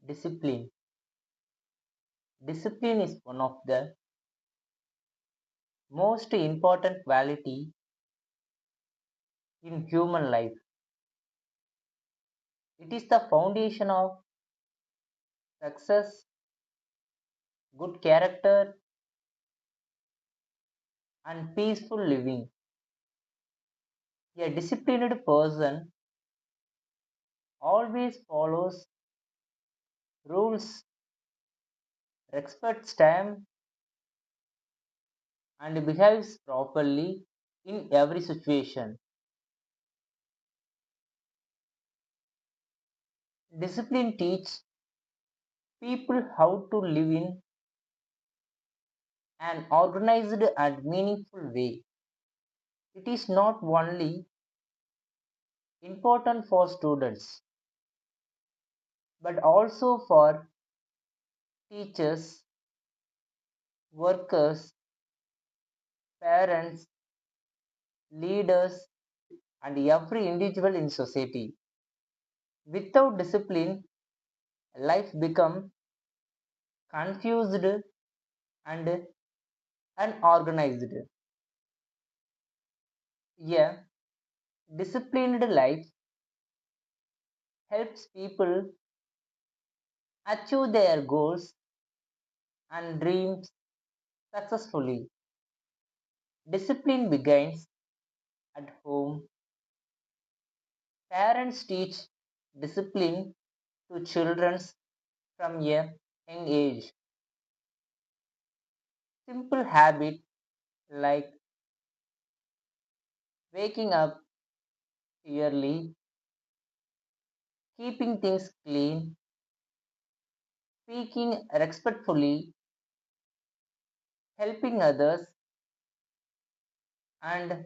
Discipline. Discipline is one of the most important quality in human life. It is the foundation of success, good character, and peaceful living. A disciplined person always follows rules, respects time, and behaves properly in every situation. Discipline teaches people how to live in an organized and meaningful way. It is not only important for students but also for teachers, workers, parents, leaders, and every individual in society. Without discipline, life becomes confused and unorganized. A disciplined life helps people achieve their goals and dreams successfully. Discipline begins at home. Parents teach discipline to children from a young age. Simple habits like waking up early, keeping things clean, speaking respectfully, helping others, and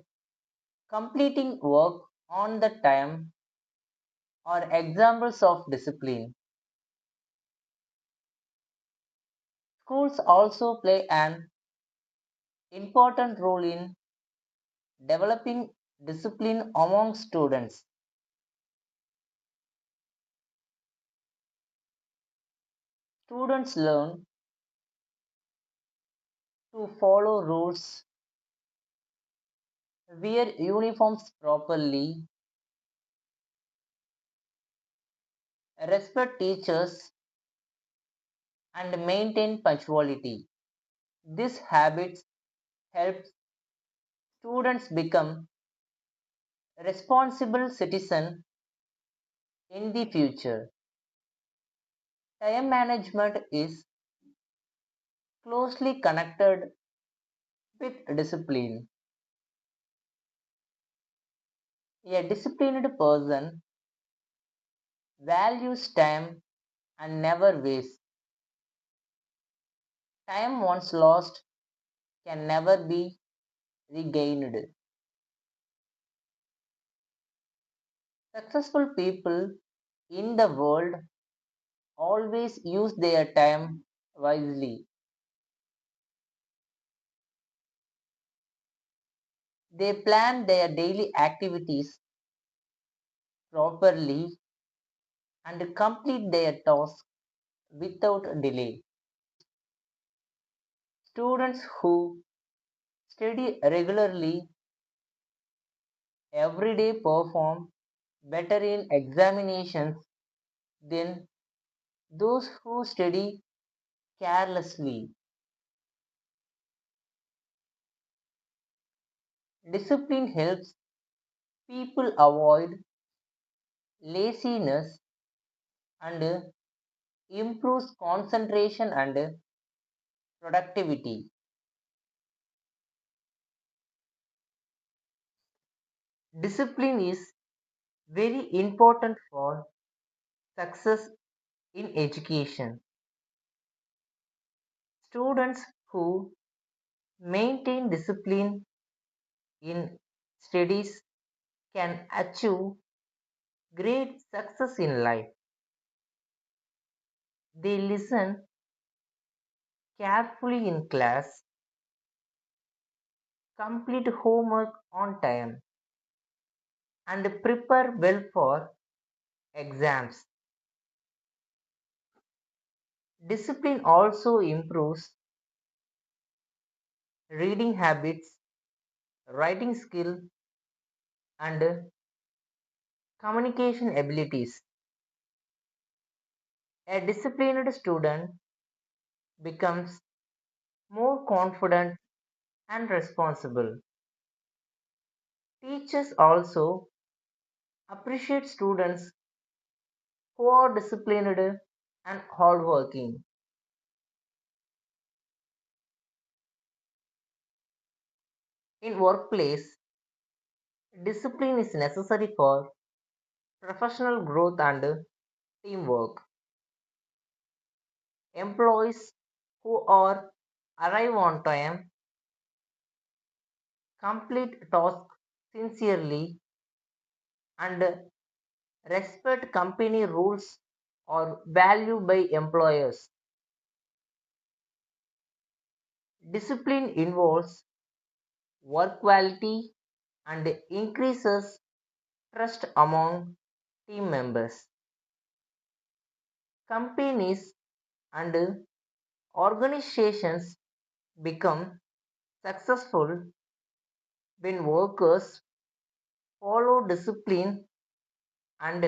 completing work on the time are examples of discipline. Schools also play an important role in developing discipline among students. Students learn to follow rules, wear uniforms properly, respect teachers, and maintain punctuality. These habits help students become responsible citizens in the future. Time management is closely connected with discipline. A disciplined person values time and never wastes. Time once lost can never be regained. Successful people in the world always use their time wisely. They plan their daily activities properly and complete their tasks without delay. Students who study regularly every day perform better in examinations than those who study carelessly. Discipline helps people avoid laziness and improves concentration and productivity. Discipline is very important for success in education. Students who maintain discipline in studies can achieve great success in life. They listen carefully in class, complete homework on time, and prepare well for exams. Discipline also improves reading habits, writing skill, and communication abilities. A disciplined student becomes more confident and responsible. Teachers also appreciate students who are disciplined and hardworking. In workplace, discipline is necessary for professional growth and teamwork. Employees who are arrive on time, complete tasks sincerely, and respect company rules are valued by employers. Discipline involves work quality and increases trust among team members. Companies and organizations become successful when workers follow discipline and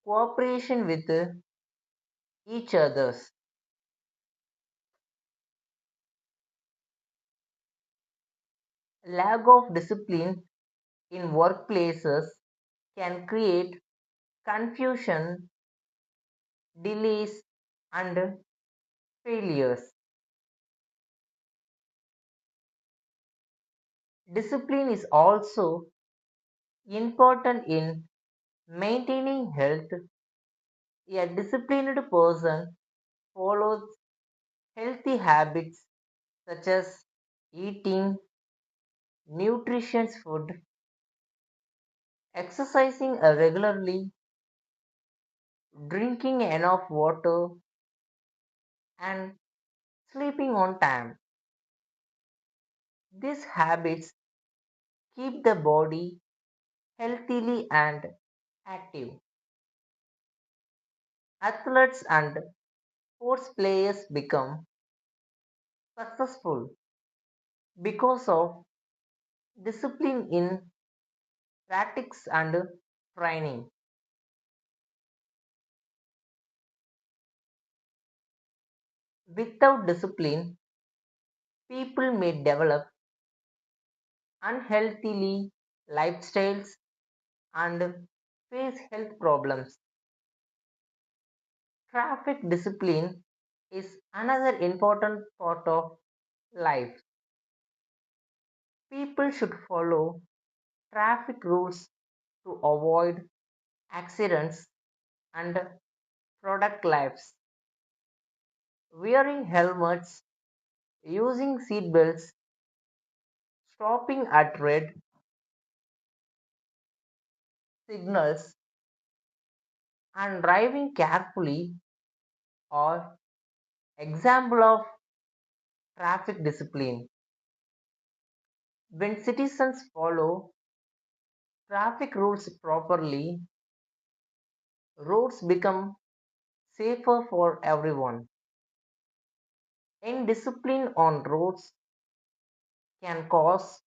cooperation with each others. Lack of discipline in workplaces can create confusion, delays, and failures. Discipline is also important in maintaining health. A disciplined person follows healthy habits such as eating nutritious food, exercising regularly, drinking enough water, and sleeping on time. These habits keep the body healthily and active. Athletes and sports players become successful because of discipline in practice and training. Without discipline, people may develop unhealthy lifestyles and face health problems. Traffic discipline is another important part of life. People should follow traffic rules to avoid accidents and product lives. Wearing helmets, using seat belts, stopping at red signals, and driving carefully are example of traffic discipline. When citizens follow traffic rules properly, roads become safer for everyone. Indiscipline on roads can cause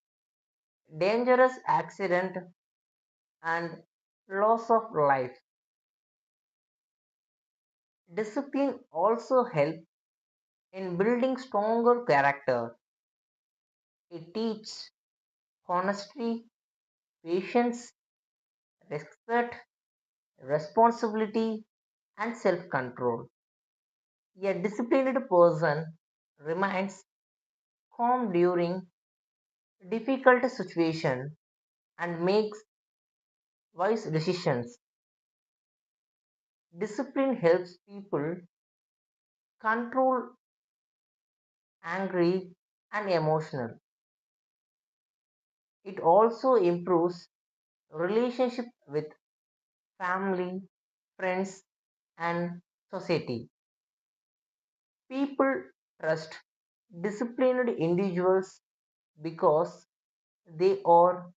dangerous accident and loss of life. Discipline also helps in building stronger character. It teaches honesty, patience, respect, responsibility, and self-control. A disciplined person remains calm during difficult situations and makes wise decisions. Discipline helps people control angry and emotional. It also improves relationship with family, friends, and society. People trust disciplined individuals because they are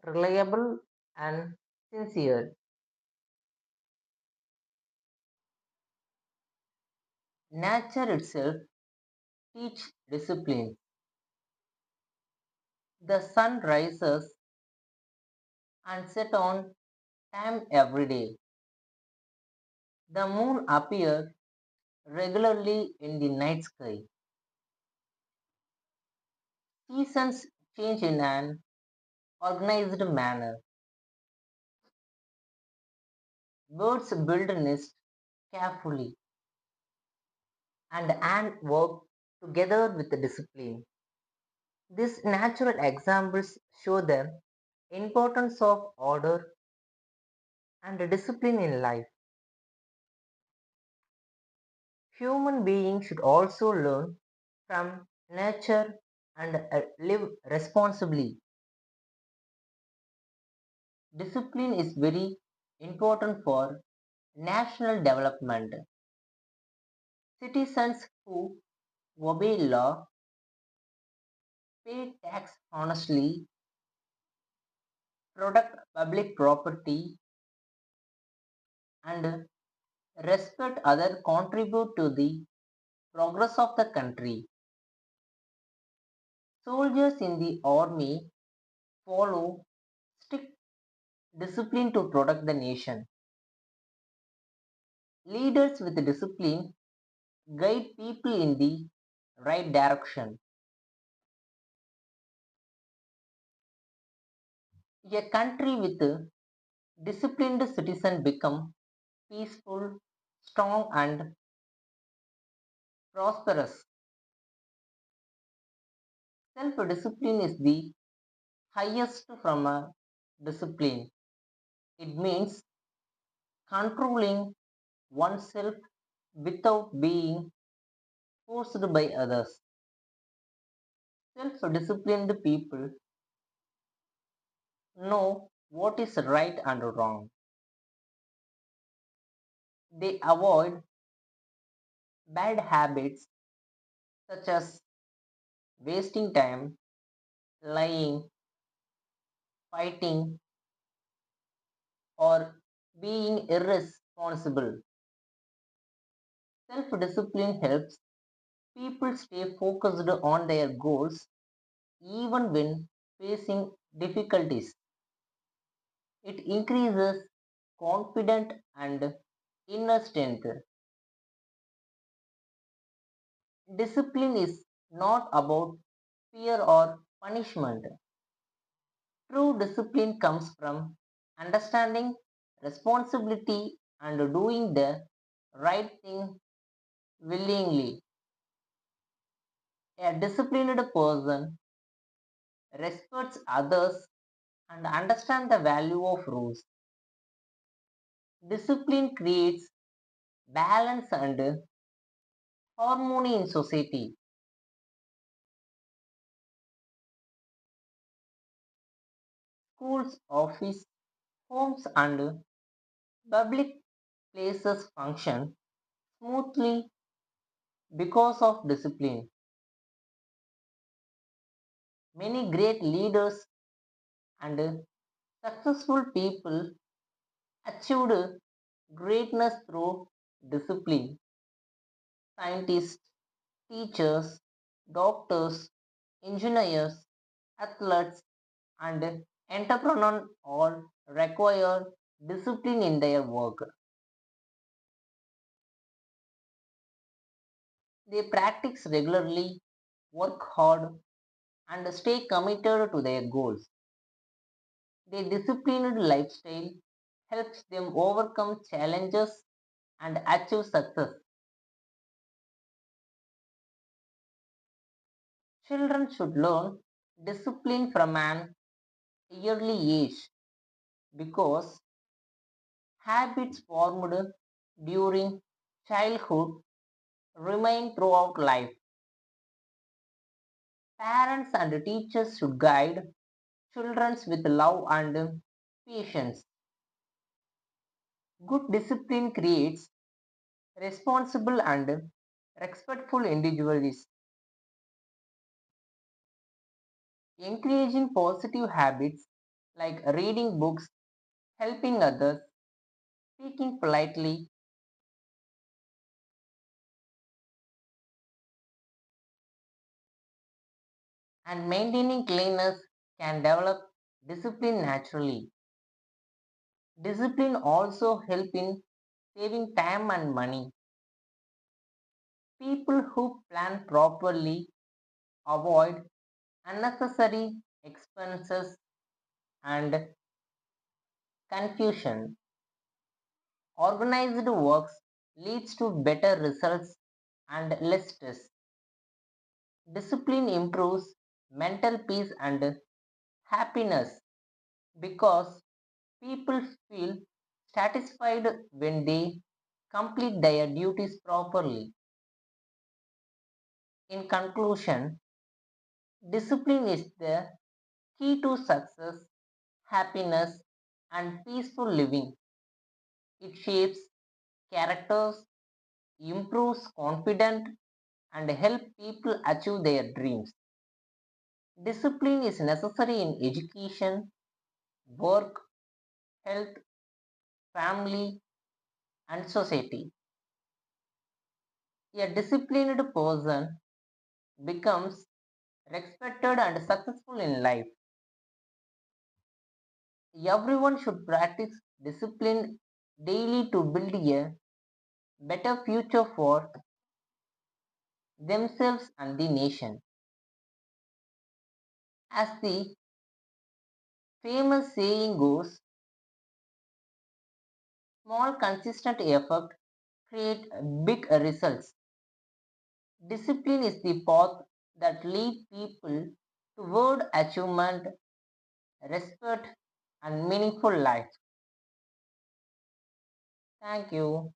reliable and sincere. Nature itself teaches discipline. The sun rises and sets on time every day. The moon appears regularly in the night sky. Seasons change in an organized manner. Birds build nests carefully and ants work together with discipline. These natural examples show the importance of order and discipline in life. Human beings should also learn from nature and live responsibly. Discipline is very important for national development. Citizens who obey law, pay tax honestly, protect public property, and respect others contribute to the progress of the country. Soldiers in the army follow strict discipline to protect the nation. Leaders with discipline guide people in the right direction. A country with a disciplined citizen become peaceful, strong and prosperous. Self-discipline is the highest from a discipline. It means controlling oneself without being forced by others. Self-disciplined people know what is right and wrong. They avoid bad habits such as wasting time, lying, fighting, or being irresponsible. Self discipline helps people stay focused on their goals even when facing difficulties. It increases confidence and inner strength. Discipline is not about fear or punishment. True discipline comes from understanding responsibility and doing the right thing willingly. A disciplined person respects others and understands the value of rules. Discipline creates balance and harmony in society. Schools, office, homes, and public places function smoothly because of discipline. Many great leaders and successful people achieved greatness through discipline. Scientists, teachers, doctors, engineers, athletes, and entrepreneurs all require discipline in their work. They practice regularly, work hard, and stay committed to their goals. Their disciplined lifestyle helps them overcome challenges and achieve success. Children should learn discipline from an early age because habits formed during childhood remain throughout life. Parents and teachers should guide children with love and patience. Good discipline creates responsible and respectful individuals. Encouraging positive habits like reading books, helping others, speaking politely, and maintaining cleanliness can develop discipline naturally. Discipline also help in saving time and money. People who plan properly avoid unnecessary expenses and confusion. Organized works leads to better results and less stress. Discipline improves mental peace and happiness because people feel satisfied when they complete their duties properly. In conclusion, discipline is the key to success, happiness, and peaceful living. It shapes characters, improves confidence, and helps people achieve their dreams. Discipline is necessary in education, work, health, family, and society. A disciplined person becomes respected and successful in life. Everyone should practice discipline daily to build a better future for themselves and the nation. As the famous saying goes, small consistent effort create big results. Discipline is the path that leads people toward achievement, respect, and meaningful life. Thank you.